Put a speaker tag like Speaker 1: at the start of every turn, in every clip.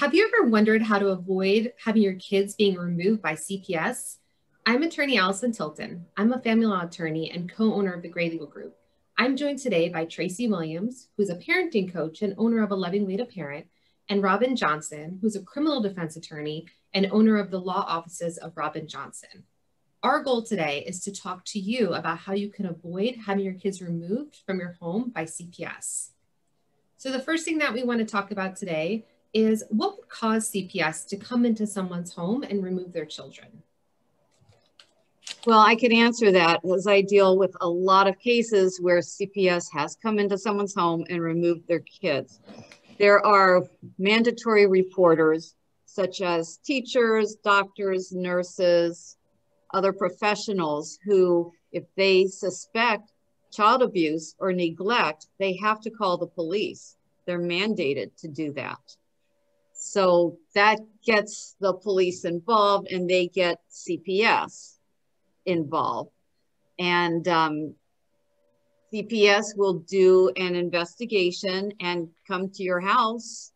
Speaker 1: Have you ever wondered how to avoid having your kids being removed by CPS? I'm attorney Allison Tilton. I'm a family law attorney and co-owner of the Gray Legal Group. I'm joined today by Traci Williams, who's a parenting coach and owner of A Loving Way to Parent, and Robin Johnson, who's a criminal defense attorney and owner of the law offices of Robin Johnson. Our goal today is to talk to you about how you can avoid having your kids removed from your home by CPS. So the first thing that we want to talk about today is what would cause CPS to come into someone's home and remove their children?
Speaker 2: Well, I can answer that as I deal with a lot of cases where CPS has come into someone's home and removed their kids. There are mandatory reporters such as teachers, doctors, nurses, other professionals who, if they suspect child abuse or neglect, they have to call the police. They're mandated to do that. So that gets the police involved and they get CPS involved. And CPS will do an investigation and come to your house.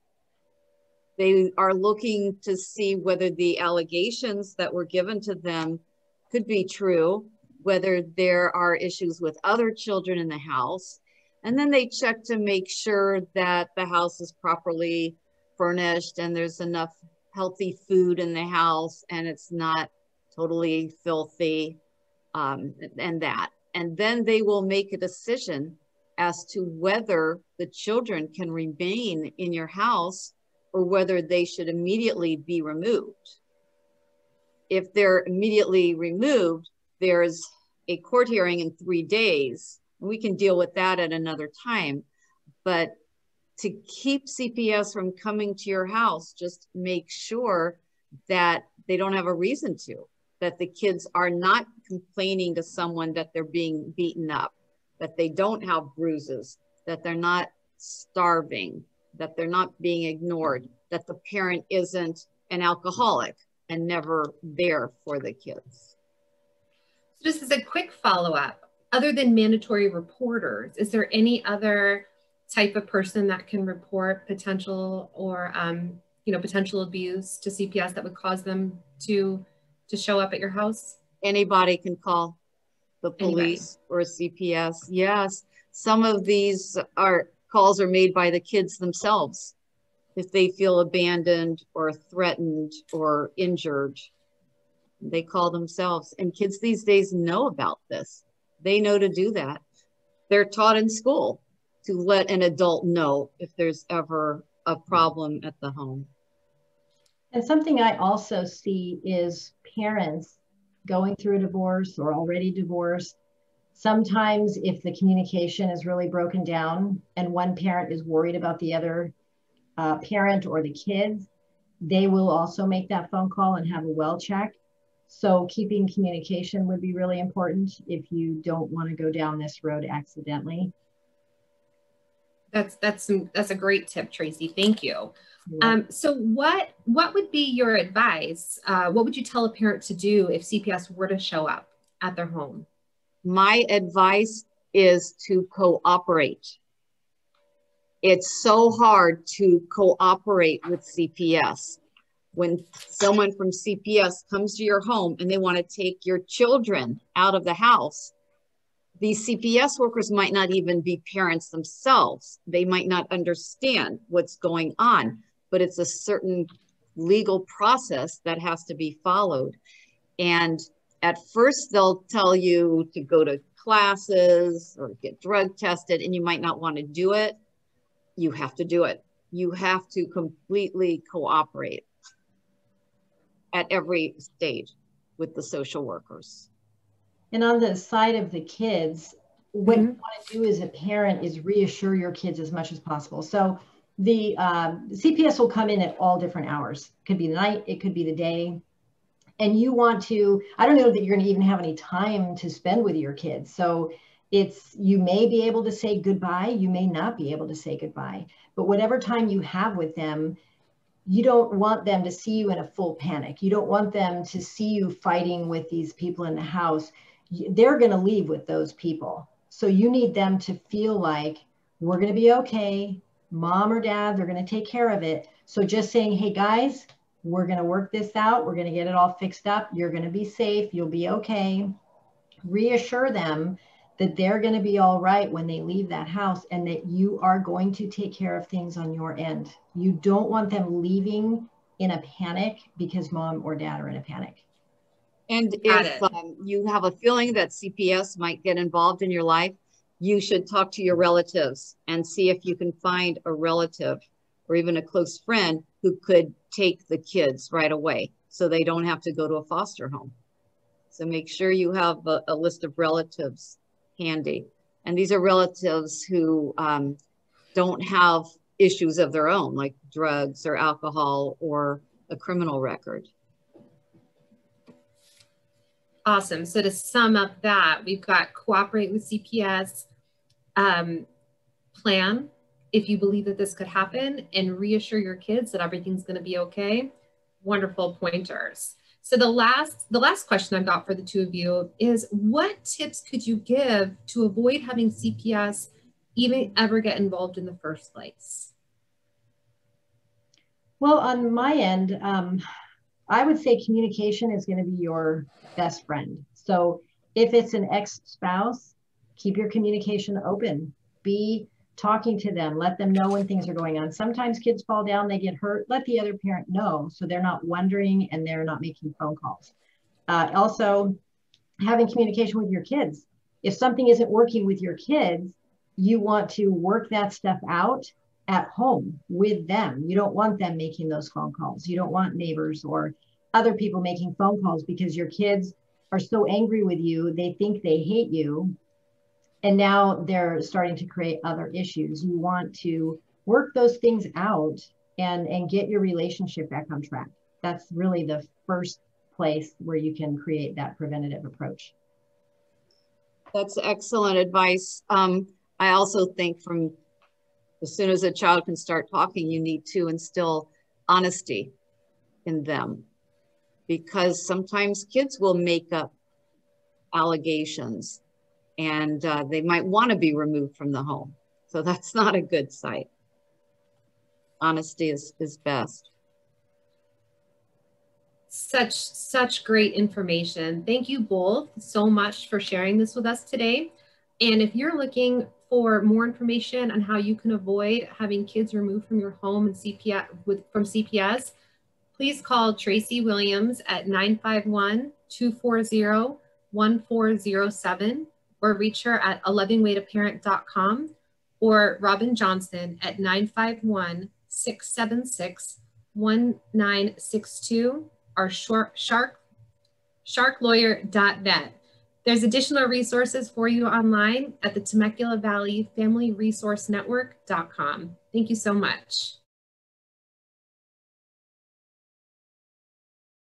Speaker 2: They are looking to see whether the allegations that were given to them could be true, whether there are issues with other children in the house. And then they check to make sure that the house is properly furnished and there's enough healthy food in the house and it's not totally filthy and that. And then they will make a decision as to whether the children can remain in your house or whether they should immediately be removed. If they're immediately removed, there's a court hearing in 3 days. We can deal with that at another time. But to keep CPS from coming to your house, just make sure that they don't have a reason to, that the kids are not complaining to someone that they're being beaten up, that they don't have bruises, that they're not starving, that they're not being ignored, that the parent isn't an alcoholic and never there for the kids.
Speaker 1: Just as a quick follow-up, other than mandatory reporters, is there any other type of person that can report potential or potential abuse to CPS that would cause them to show up at your house?
Speaker 2: Anybody can call the police or CPS. Yes, some of these calls are made by the kids themselves. If they feel abandoned or threatened or injured, they call themselves. And kids these days know about this. They know to do that. They're taught in school to let an adult know if there's ever a problem at the home.
Speaker 3: And something I also see is parents going through a divorce or already divorced. Sometimes if the communication is really broken down and one parent is worried about the other parent or the kids, they will also make that phone call and have a well check. So keeping communication would be really important if you don't want to go down this road accidentally.
Speaker 1: That's a great tip, Traci. Thank you. So what would be your advice? What would you tell a parent to do if CPS were to show up at their home?
Speaker 2: My advice is to cooperate. It's so hard to cooperate with CPS. When someone from CPS comes to your home and they want to take your children out of the house, these CPS workers might not even be parents themselves. They might not understand what's going on, but it's a certain legal process that has to be followed. And at first they'll tell you to go to classes or get drug tested, and you might not want to do it. You have to do it. You have to completely cooperate at every stage with the social workers.
Speaker 3: And on the side of the kids, what you want to do as a parent is reassure your kids as much as possible. So the CPS will come in at all different hours. It could be the night, it could be the day. And you want to, I don't know that you're going to even have any time to spend with your kids. So you may be able to say goodbye, you may not be able to say goodbye. But whatever time you have with them, you don't want them to see you in a full panic. You don't want them to see you fighting with these people in the house. They're going to leave with those people. So you need them to feel like we're going to be okay. Mom or dad, they're going to take care of it. So just saying, hey guys, we're going to work this out. We're going to get it all fixed up. You're going to be safe. You'll be okay. Reassure them that they're going to be all right when they leave that house and that you are going to take care of things on your end. You don't want them leaving in a panic because mom or dad are in a panic.
Speaker 2: And if you have a feeling that CPS might get involved in your life, you should talk to your relatives and see if you can find a relative or even a close friend who could take the kids right away so they don't have to go to a foster home. So make sure you have a list of relatives handy. And these are relatives who don't have issues of their own, like drugs or alcohol or a criminal record.
Speaker 1: Awesome. So to sum up that, we've got cooperate with CPS, plan if you believe that this could happen, and reassure your kids that everything's going to be okay. Wonderful pointers. So the last question I've got for the two of you is, what tips could you give to avoid having CPS even ever get involved in the first place?
Speaker 3: Well, on my end, I would say communication is going to be your best friend. So if it's an ex-spouse, keep your communication open. Be talking to them. Let them know when things are going on. Sometimes kids fall down, they get hurt. Let the other parent know so they're not wondering and they're not making phone calls. Also, having communication with your kids. If something isn't working with your kids, you want to work that stuff out at home with them. You don't want them making those phone calls. You don't want neighbors or other people making phone calls because your kids are so angry with you. They think they hate you. And now they're starting to create other issues. You want to work those things out and get your relationship back on track. That's really the first place where you can create that preventative approach.
Speaker 2: That's excellent advice. I also think from as soon as a child can start talking, you need to instill honesty in them, because sometimes kids will make up allegations and they might want to be removed from the home. So that's not a good sight. Honesty is best.
Speaker 1: Such great information. Thank you both so much for sharing this with us today. And if you're looking for more information on how you can avoid having kids removed from your home and from CPS, please call Traci Williams at 951-240-1407 or reach her at alovingwaytoparent.com, or Robin Johnson at 951-676-1962, or sharklawyer.net. There's additional resources for you online at the Temecula Valley Family Resource Network.com. Thank you so much.